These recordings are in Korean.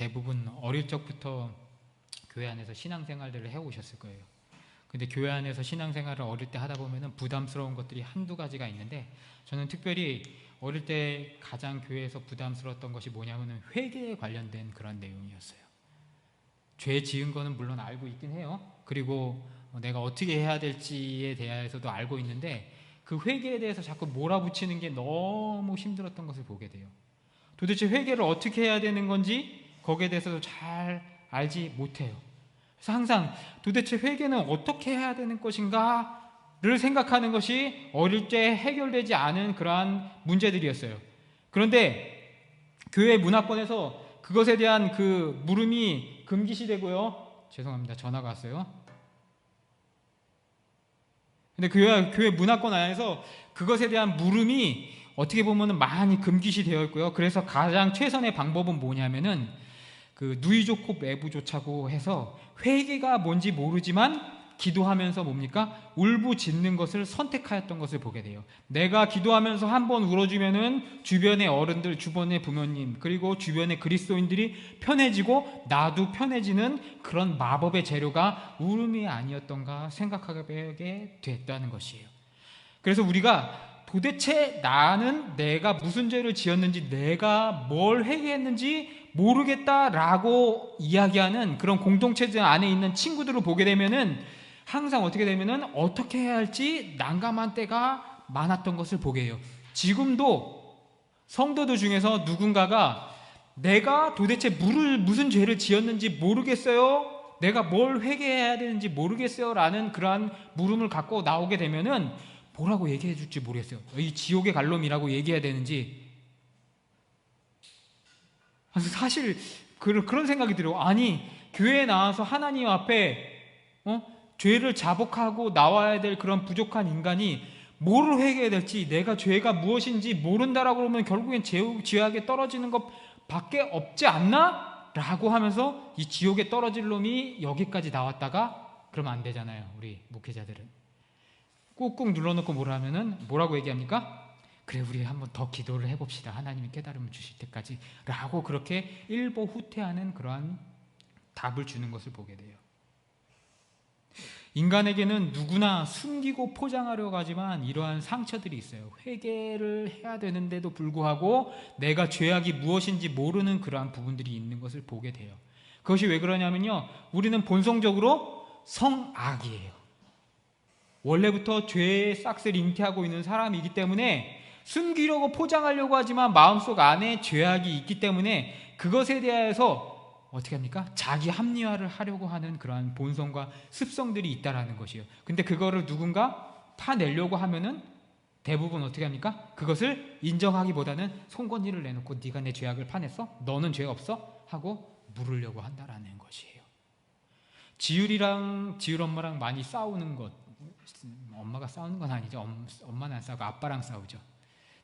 대부분 어릴 적부터 교회 안에서 신앙생활들을 해오셨을 거예요. 근데 교회 안에서 신앙생활을 어릴 때 하다 보면은 부담스러운 것들이 한두 가지가 있는데, 저는 특별히 어릴 때 가장 교회에서 부담스러웠던 것이 뭐냐면은 회개에 관련된 그런 내용이었어요. 죄 지은 거는 물론 알고 있긴 해요. 그리고 내가 어떻게 해야 될지에 대해서도 알고 있는데, 그 회개에 대해서 자꾸 몰아붙이는 게 너무 힘들었던 것을 보게 돼요. 도대체 회개를 어떻게 해야 되는 건지 거기에 대해서도 잘 알지 못해요. 그래서 항상 도대체 회개는 어떻게 해야 되는 것인가를 생각하는 것이 어릴 때 해결되지 않은 그러한 문제들이었어요. 그런데 교회 문화권에서 그것에 대한 그 물음이 금기시되고요. 죄송합니다. 전화가 왔어요. 근데 교회 문화권 안에서 그것에 대한 물음이 어떻게 보면 많이 금기시 되어 있고요. 그래서 가장 최선의 방법은 뭐냐면은 그 누이 좋고 매부 좋자고 해서 회개가 뭔지 모르지만 기도하면서 뭡니까? 울부짖는 것을 선택하였던 것을 보게 돼요. 내가 기도하면서 한번 울어주면은 주변의 어른들, 주변의 부모님, 그리고 주변의 그리스도인들이 편해지고 나도 편해지는 그런 마법의 재료가 울음이 아니었던가 생각하게 됐다는 것이에요. 그래서 우리가 도대체 나는 내가 무슨 죄를 지었는지, 내가 뭘 회개했는지 모르겠다라고 이야기하는 그런 공동체 안에 있는 친구들을 보게 되면은 항상 어떻게 되면은 어떻게 해야 할지 난감한 때가 많았던 것을 보게 해요. 지금도 성도들 중에서 누군가가 내가 도대체 무슨 죄를 지었는지 모르겠어요, 내가 뭘 회개해야 되는지 모르겠어요 라는 그러한 물음을 갖고 나오게 되면은 뭐라고 얘기해 줄지 모르겠어요. 이 지옥의 갈놈이라고 얘기해야 되는지. 사실 그런 생각이 들어요. 아니, 교회에 나와서 하나님 앞에 죄를 자복하고 나와야 될 그런 부족한 인간이 뭐를 회개해야 될지, 내가 죄가 무엇인지 모른다라고 그러면 결국엔 죄악에 떨어지는 것 밖에 없지 않나? 라고 하면서 이 지옥에 떨어질 놈이 여기까지 나왔다가 그러면 안 되잖아요. 우리 목회자들은 꾹꾹 눌러놓고 뭐라고 얘기합니까? 그래, 우리 한번 더 기도를 해봅시다. 하나님이 깨달음을 주실 때까지 라고 그렇게 일보후퇴하는 그러한 답을 주는 것을 보게 돼요. 인간에게는 누구나 숨기고 포장하려고 하지만 이러한 상처들이 있어요. 회개를 해야 되는데도 불구하고 내가 죄악이 무엇인지 모르는 그러한 부분들이 있는 것을 보게 돼요. 그것이 왜 그러냐면요, 우리는 본성적으로 성악이에요. 원래부터 죄의 싹을 잉태하고 있는 사람이기 때문에 숨기려고 포장하려고 하지만 마음속 안에 죄악이 있기 때문에 그것에 대해서 어떻게 합니까? 자기 합리화를 하려고 하는 그러한 본성과 습성들이 있다라는 것이에요. 근데 그거를 누군가 파내려고 하면은 대부분 어떻게 합니까? 그것을 인정하기보다는 송곳니를 내놓고 네가 내 죄악을 파냈어? 너는 죄 없어? 하고 물으려고 한다라는 것이에요. 지율 엄마랑 많이 싸우는 것, 엄마가 싸우는 건 아니죠. 엄마는 안 싸우고 아빠랑 싸우죠.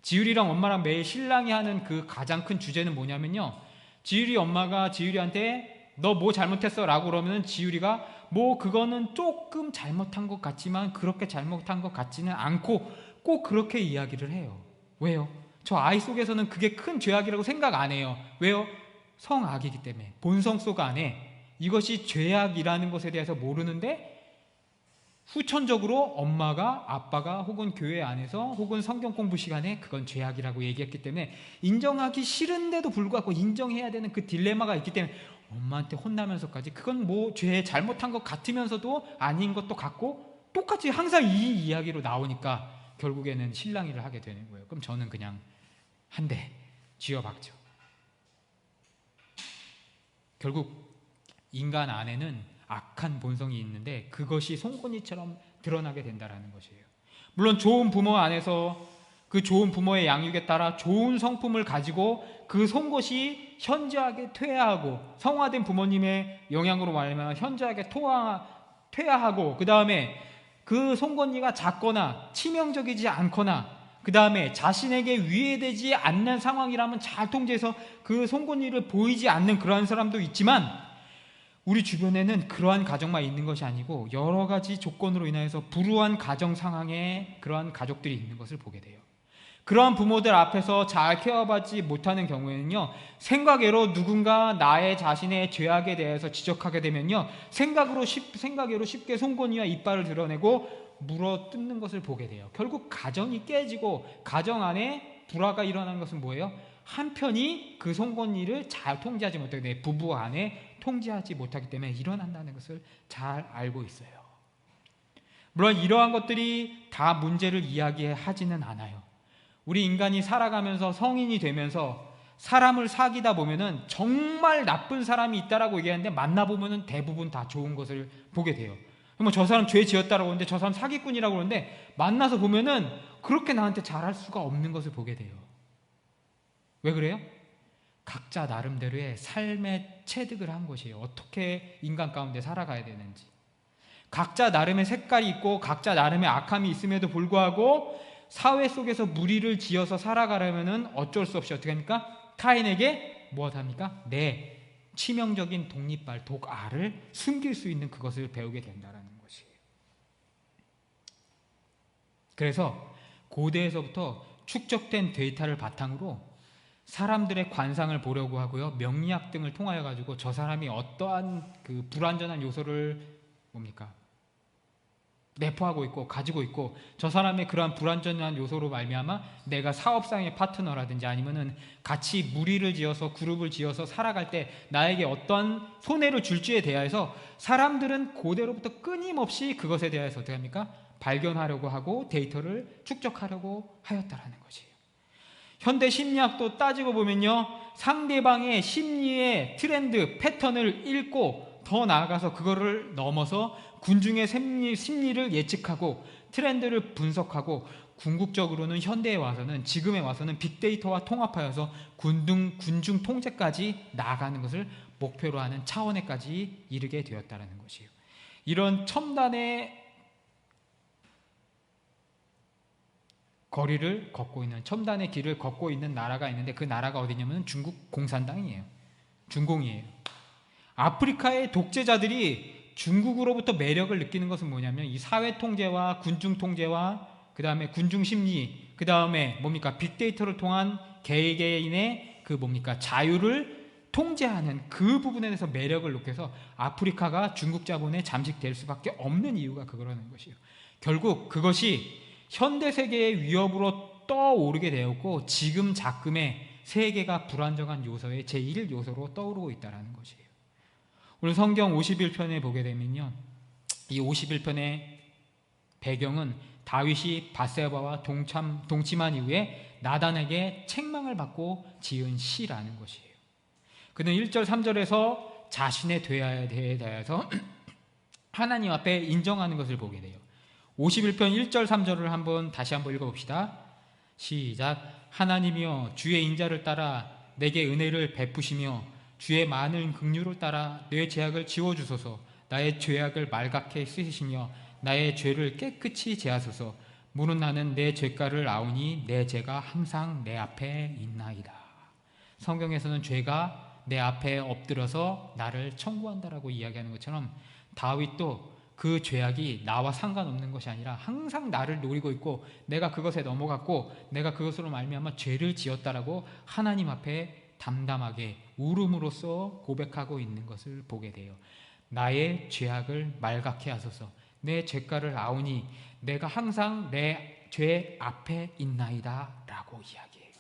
지율이랑 엄마랑 매일 신랑이 하는 그 가장 큰 주제는 뭐냐면요, 지율이 엄마가 지율이한테 너 뭐 잘못했어? 라고 그러면 지율이가 뭐 그거는 조금 잘못한 것 같지만 그렇게 잘못한 것 같지는 않고 꼭 그렇게 이야기를 해요. 왜요? 저 아이 속에서는 그게 큰 죄악이라고 생각 안 해요. 왜요? 성악이기 때문에. 본성 속 안에 이것이 죄악이라는 것에 대해서 모르는데 후천적으로 엄마가, 아빠가 혹은 교회 안에서 혹은 성경 공부 시간에 그건 죄악이라고 얘기했기 때문에 인정하기 싫은데도 불구하고 인정해야 되는 그 딜레마가 있기 때문에 엄마한테 혼나면서까지 그건 뭐 죄 잘못한 것 같으면서도 아닌 것도 같고 똑같이 항상 이 이야기로 나오니까 결국에는 실랑이를 하게 되는 거예요. 그럼 저는 그냥 한 대 쥐어박죠. 결국 인간 안에는 악한 본성이 있는데 그것이 송곳니처럼 드러나게 된다는 것이에요. 물론 좋은 부모 안에서 그 좋은 부모의 양육에 따라 좋은 성품을 가지고 그 송곳이 현저하게 퇴화하고, 성화된 부모님의 영향으로 말하면 현저하게 퇴화하고, 그 다음에 그 송곳니가 작거나 치명적이지 않거나, 그 다음에 자신에게 위해되지 않는 상황이라면 잘 통제해서 그 송곳니를 보이지 않는 그러한 사람도 있지만, 우리 주변에는 그러한 가정만 있는 것이 아니고 여러 가지 조건으로 인하여서 불우한 가정 상황에 그러한 가족들이 있는 것을 보게 돼요. 그러한 부모들 앞에서 잘 케어받지 못하는 경우에는요, 생각외로 누군가 나의 자신의 죄악에 대해서 지적하게 되면요, 생각외로 쉽게 송곳니와 이빨을 드러내고 물어뜯는 것을 보게 돼요. 결국 가정이 깨지고 가정 안에 불화가 일어나는 것은 뭐예요? 한편이 그 송곳니를 잘 통제하지 못하기 때문에, 부부 안에 통제하지 못하기 때문에 일어난다는 것을 잘 알고 있어요. 물론 이러한 것들이 다 문제를 이야기하지는 않아요. 우리 인간이 살아가면서 성인이 되면서 사람을 사귀다 보면은 정말 나쁜 사람이 있다라고 얘기하는데 만나보면은 대부분 다 좋은 것을 보게 돼요. 뭐 저 사람 죄 지었다라고 하는데 저 사람 사기꾼이라고 그러는데 만나서 보면은 그렇게 나한테 잘할 수가 없는 것을 보게 돼요. 왜 그래요? 각자 나름대로의 삶의 체득을 한 것이에요. 어떻게 인간 가운데 살아가야 되는지. 각자 나름의 색깔이 있고 각자 나름의 악함이 있음에도 불구하고 사회 속에서 무리를 지어서 살아가려면 어쩔 수 없이 어떻게 합니까? 타인에게 무엇합니까? 내 치명적인 독립발, 독알을 숨길 수 있는 그것을 배우게 된다는 것이에요. 그래서 고대에서부터 축적된 데이터를 바탕으로 사람들의 관상을 보려고 하고요, 명리학 등을 통하여 가지고 저 사람이 어떠한 그 불완전한 요소를 뭡니까? 내포하고 있고 가지고 있고, 저 사람의 그러한 불완전한 요소로 말미암아 내가 사업상의 파트너라든지 아니면은 같이 무리를 지어서 그룹을 지어서 살아갈 때 나에게 어떤 손해를 줄지에 대하여서 사람들은 고대로부터 끊임없이 그것에 대해서 어떻게 합니까? 발견하려고 하고 데이터를 축적하려고 하였다라는 것이에요. 현대 심리학도 따지고 보면요, 상대방의 심리의 트렌드, 패턴을 읽고 더 나아가서 그거를 넘어서 군중의 심리를 예측하고 트렌드를 분석하고, 궁극적으로는 현대에 와서는, 지금에 와서는 빅데이터와 통합하여서 군중 통제까지 나아가는 것을 목표로 하는 차원에까지 이르게 되었다는 것이에요. 이런 첨단의 거리를 걷고 있는, 첨단의 길을 걷고 있는 나라가 있는데 그 나라가 어디냐면 중국 공산당이에요. 중공이에요. 아프리카의 독재자들이 중국으로부터 매력을 느끼는 것은 뭐냐면 이 사회 통제와 군중 통제와 그 다음에 군중 심리, 그 다음에 뭡니까? 빅데이터를 통한 개개인의 그 뭡니까? 자유를 통제하는 그 부분에 대해서 매력을 느껴서 아프리카가 중국 자본에 잠식될 수밖에 없는 이유가 그거라는 것이에요. 결국 그것이 현대 세계의 위협으로 떠오르게 되었고, 지금 작금의 세계가 불안정한 요소의 제1요소로 떠오르고 있다는 것이에요. 오늘 성경 51편에 보게 되면요, 이 51편의 배경은 다윗이 밧세바와 동침한 이후에 나단에게 책망을 받고 지은 시라는 것이에요. 그는 1절 3절에서 자신의 죄에 대해서 하나님 앞에 인정하는 것을 보게 돼요. 51편 1절 3절을 다시 한번 읽어봅시다. 시작. 하나님이여, 주의 인자를 따라 내게 은혜를 베푸시며 주의 많은 긍휼을 따라 내 죄악을 지워주소서. 나의 죄악을 말갛게 씻으시며 나의 죄를 깨끗이 제하소서. 무릇 나는 내 죄가를 아오니 내 죄가 항상 내 앞에 있나이다. 성경에서는 죄가 내 앞에 엎드려서 나를 청구한다라고 이야기하는 것처럼, 다윗도 그 죄악이 나와 상관없는 것이 아니라 항상 나를 노리고 있고 내가 그것에 넘어갔고 내가 그것으로 말미암아 죄를 지었다라고 하나님 앞에 담담하게 울음으로써 고백하고 있는 것을 보게 돼요. 나의 죄악을 말갛게 하소서. 내 죄가를 아오니 내가 항상 내 죄 앞에 있나이다 라고 이야기해요.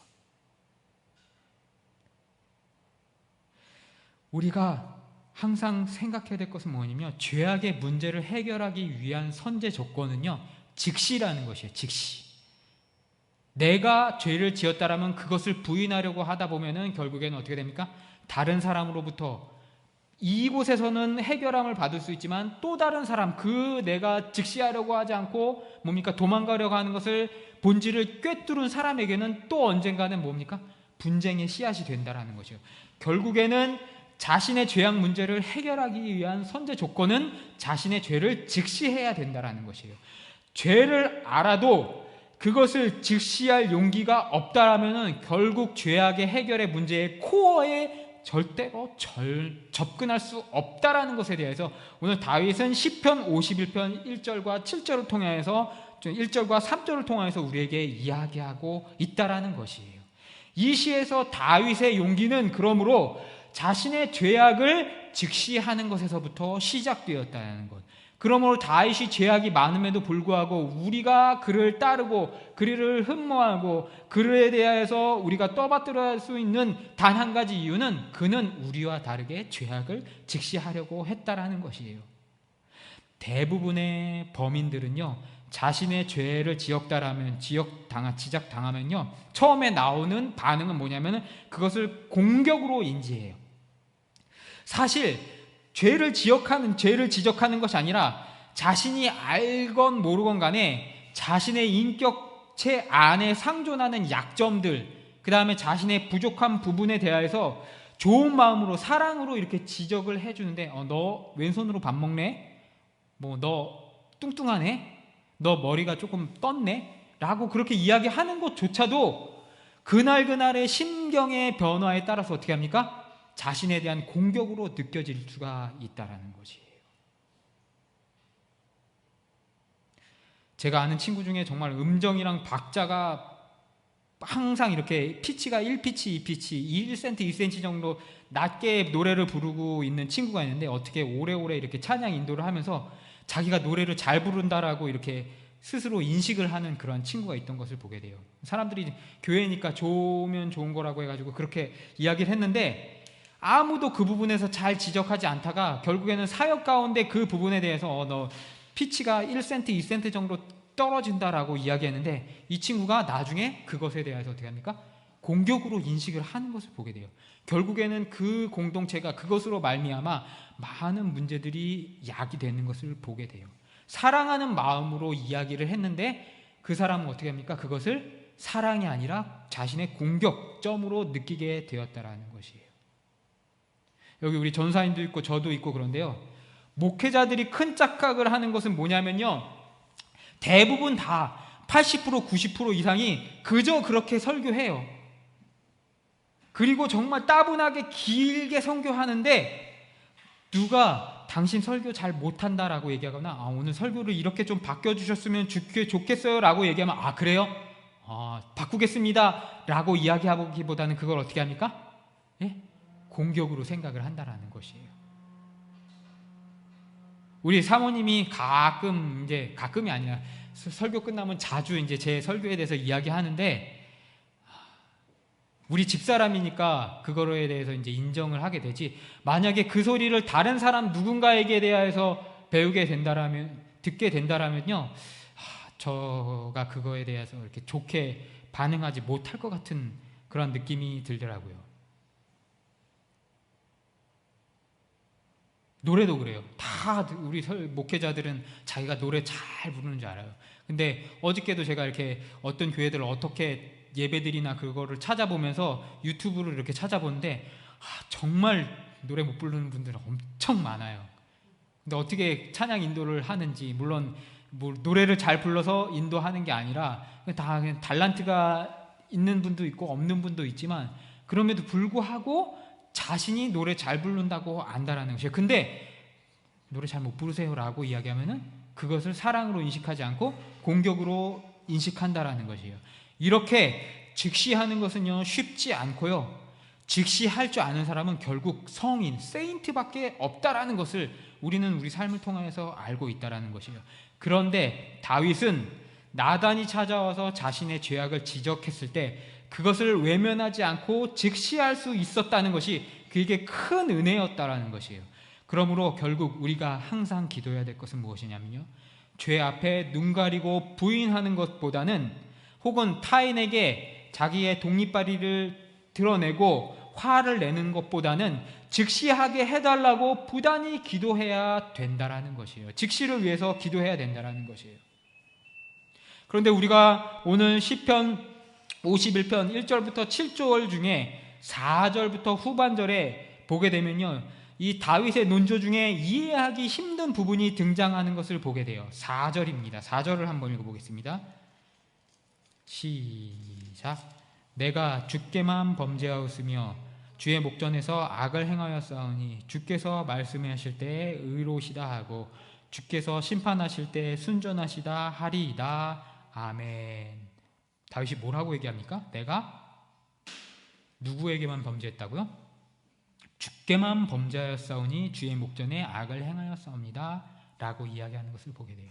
우리가 항상 생각해야 될 것은 뭐냐면, 죄악의 문제를 해결하기 위한 선제 조건은요, 직시라는 것이에요. 직시. 내가 죄를 지었다라면 그것을 부인하려고 하다 보면은 결국에는 어떻게 됩니까? 다른 사람으로부터, 이곳에서는 해결함을 받을 수 있지만 또 다른 사람, 그 내가 직시하려고 하지 않고 뭡니까? 도망가려고 하는 것을, 본질을 꿰뚫은 사람에게는 또 언젠가는 뭡니까? 분쟁의 씨앗이 된다라는 것이에요. 결국에는 자신의 죄악 문제를 해결하기 위한 선제 조건은 자신의 죄를 직시해야 된다라는 것이에요. 죄를 알아도 그것을 직시할 용기가 없다라면은 결국 죄악의 해결의 문제의 코어에 절대로 접근할 수 없다라는 것에 대해서 오늘 다윗은 시편 51편 1절과 7절을 통해서 1절과 3절을 통해서 우리에게 이야기하고 있다라는 것이에요. 이 시에서 다윗의 용기는 그러므로 자신의 죄악을 직시하는 것에서부터 시작되었다는 것. 그러므로 다윗이 죄악이 많음에도 불구하고 우리가 그를 따르고 그를 흠모하고 그에 대해서 우리가 떠받들어야 할 수 있는 단 한 가지 이유는 그는 우리와 다르게 죄악을 직시하려고 했다라는 것이에요. 대부분의 범인들은요, 자신의 죄를 지적당하면요, 처음에 나오는 반응은 뭐냐면 그것을 공격으로 인지해요. 사실 죄를 지적하는 것이 아니라 자신이 알건 모르건 간에 자신의 인격체 안에 상존하는 약점들, 그 다음에 자신의 부족한 부분에 대해서 좋은 마음으로, 사랑으로 이렇게 지적을 해주는데, 너 왼손으로 밥 먹네? 너 뚱뚱하네? 너 머리가 조금 떴네? 라고 그렇게 이야기하는 것조차도 그날그날의 심경의 변화에 따라서 어떻게 합니까? 자신에 대한 공격으로 느껴질 수가 있다는 것이에요. 제가 아는 친구 중에 정말 음정이랑 박자가 항상 이렇게 피치가 1피치, 2피치, 1cm, 2cm 정도 낮게 노래를 부르고 있는 친구가 있는데, 어떻게 오래오래 이렇게 찬양 인도를 하면서 자기가 노래를 잘 부른다라고 이렇게 스스로 인식을 하는 그런 친구가 있던 것을 보게 돼요. 사람들이 교회니까 좋으면 좋은 거라고 해가지고 그렇게 이야기를 했는데, 아무도 그 부분에서 잘 지적하지 않다가 결국에는 사역 가운데 그 부분에 대해서 너 피치가 1cm, 2cm 정도 떨어진다라고 이야기했는데, 이 친구가 나중에 그것에 대해서 어떻게 합니까? 공격으로 인식을 하는 것을 보게 돼요. 결국에는 그 공동체가 그것으로 말미암아 많은 문제들이 야기되는 것을 보게 돼요. 사랑하는 마음으로 이야기를 했는데 그 사람은 어떻게 합니까? 그것을 사랑이 아니라 자신의 공격점으로 느끼게 되었다라는 것이에요. 여기 우리 전사님도 있고 저도 있고 그런데요, 목회자들이 큰 착각을 하는 것은 뭐냐면요, 대부분 다 80%, 90% 이상이 그저 그렇게 설교해요. 그리고 정말 따분하게 길게 선교하는데, 누가 당신 설교 잘 못한다라고 얘기하거나 오늘 설교를 이렇게 좀 바꿔주셨으면 좋겠어요 라고 얘기하면, 그래요? 바꾸겠습니다 라고 이야기하기보다는 그걸 어떻게 합니까? 예? 공격으로 생각을 한다라는 것이에요. 우리 사모님이 가끔이 아니라 설교 끝나면 자주 이제 제 설교에 대해서 이야기하는데, 우리 집사람이니까 그거에 대해서 이제 인정을 하게 되지, 만약에 그 소리를 다른 사람 누군가에게 대해서 듣게 된다라면요, 저가 그거에 대해서 이렇게 좋게 반응하지 못할 것 같은 그런 느낌이 들더라고요. 노래도 그래요. 다 우리 목회자들은 자기가 노래 잘 부르는 줄 알아요. 근데 어저께도 제가 이렇게 어떤 교회들을 어떻게 예배들이나 그거를 찾아보면서 유튜브를 이렇게 찾아보는데, 정말 노래 못 부르는 분들은 엄청 많아요. 근데 어떻게 찬양 인도를 하는지, 물론 노래를 잘 불러서 인도하는 게 아니라 다 그냥 달란트가 있는 분도 있고 없는 분도 있지만, 그럼에도 불구하고 자신이 노래 잘 부른다고 안다라는 것이에요. 근데 노래 잘 못 부르세요라고 이야기하면은 그것을 사랑으로 인식하지 않고 공격으로 인식한다라는 것이에요. 이렇게 직시하는 것은요, 쉽지 않고요, 직시할 줄 아는 사람은 결국 성인, 세인트밖에 없다라는 것을 우리는 우리 삶을 통해서 알고 있다라는 것이에요. 그런데 다윗은 나단이 찾아와서 자신의 죄악을 지적했을 때 그것을 외면하지 않고 직시할 수 있었다는 것이 그에게 큰 은혜였다라는 것이에요. 그러므로 결국 우리가 항상 기도해야 될 것은 무엇이냐면요, 죄 앞에 눈 가리고 부인하는 것보다는, 혹은 타인에게 자기의 독립발휘를 드러내고 화를 내는 것보다는 즉시하게 해달라고 부단히 기도해야 된다라는 것이에요. 즉시를 위해서 기도해야 된다라는 것이에요. 그런데 우리가 오늘 시편 51편 1절부터 7절 중에 4절부터 후반절에 보게 되면요, 이 다윗의 논조 중에 이해하기 힘든 부분이 등장하는 것을 보게 돼요. 4절입니다. 4절을 한번 읽어보겠습니다. 시작. 내가 주께만 범죄하였으며 주의 목전에서 악을 행하였사오니 주께서 말씀하실 때에 의로우시다 하고 주께서 심판하실 때 순전하시다 하리이다. 아멘. 다윗이 뭐라고 얘기합니까? 내가 누구에게만 범죄했다고요? 주께만 범죄하였사오니 주의 목전에 악을 행하였사옵니다 라고 이야기하는 것을 보게 돼요.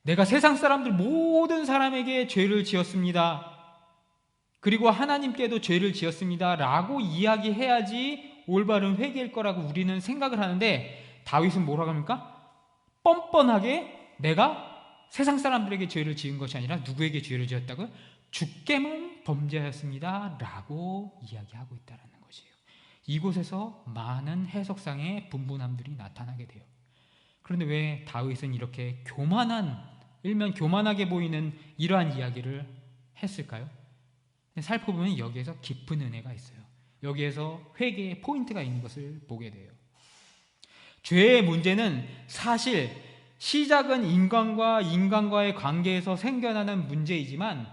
내가 세상 사람들 모든 사람에게 죄를 지었습니다. 그리고 하나님께도 죄를 지었습니다 라고 이야기해야지 올바른 회개일 거라고 우리는 생각을 하는데, 다윗은 뭐라고 합니까? 뻔뻔하게 내가 세상 사람들에게 죄를 지은 것이 아니라 누구에게 죄를 지었다고요? 주께만 범죄하였습니다 라고 이야기하고 있다는 것이에요. 이곳에서 많은 해석상의 분분함들이 나타나게 돼요. 그런데 왜 다윗은 이렇게 일면 교만하게 보이는 이러한 이야기를 했을까요? 살펴보면 여기에서 깊은 은혜가 있어요. 여기에서 회개의 포인트가 있는 것을 보게 돼요. 죄의 문제는 사실 시작은 인간과의 관계에서 생겨나는 문제이지만,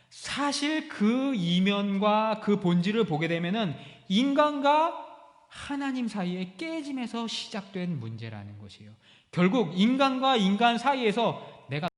사실 그 이면과 그 본질을 보게 되면은 인간과 하나님 사이의 깨짐에서 시작된 문제라는 것이에요. 결국 인간과 인간 사이에서 내가